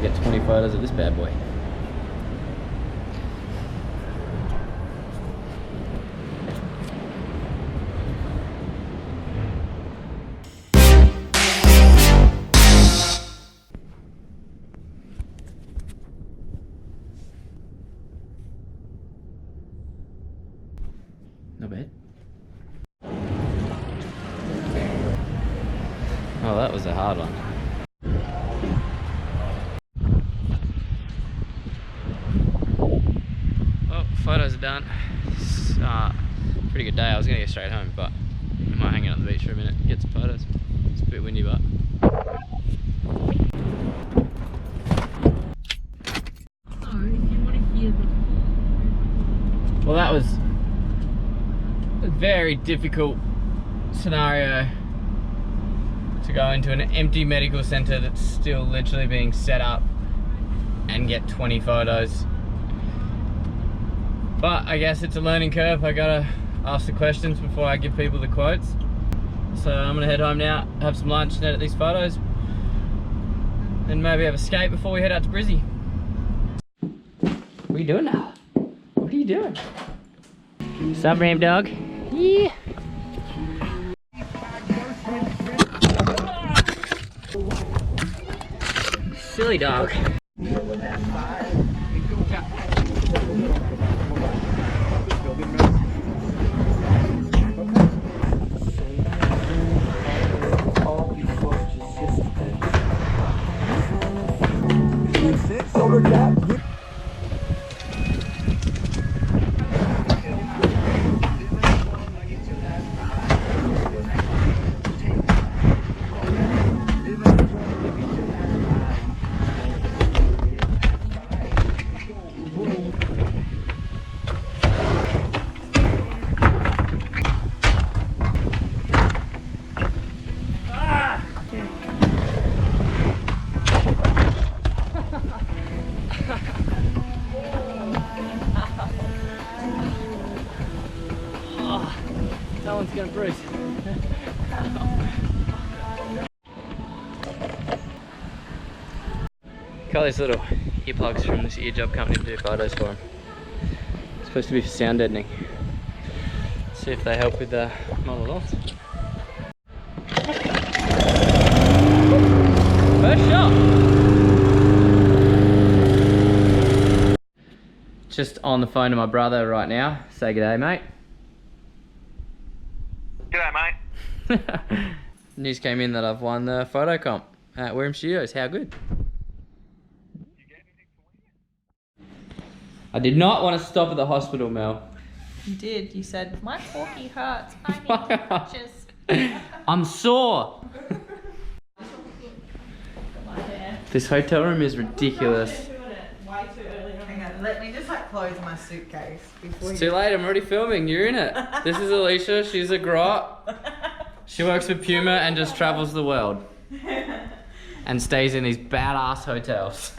get 20 photos of this bad boy. Not bad. Oh, that was a hard one. Well, photos are done. It's, pretty good day. I was gonna go straight home, but I might hang out on the beach for a minute and get some photos. It's a bit windy, but. Well, that was a very difficult scenario to go into an empty medical center that's still literally being set up and get 20 photos. But I guess it's a learning curve. I gotta ask the questions before I give people the quotes. So I'm gonna head home now, have some lunch and edit these photos, and maybe have a skate before we head out to Brizzy. What are you doing now? What are you doing? Sup, Ram dog? Yeah. Silly dog. That one's gonna bruise. Got these little earplugs from this ear job company to do photos for him. It's supposed to be for sound deadening. Let's see if they help with the model loss. First shot! Just on the phone to my brother right now. Say g'day, mate. G'day, mate. News came in that I've won the photo comp at Wirram Studios. How good? You get anything for winning? I did not want to stop at the hospital, Mel. You did. You said, my corky hurts. I need crutches. I'm sore. This hotel room is ridiculous. Way too early. Hang on, let me just close my suitcase before It's too late, I'm already filming. You're in it. This is Alicia, she's a grot. She works for Puma and just travels the world. And stays in these badass hotels.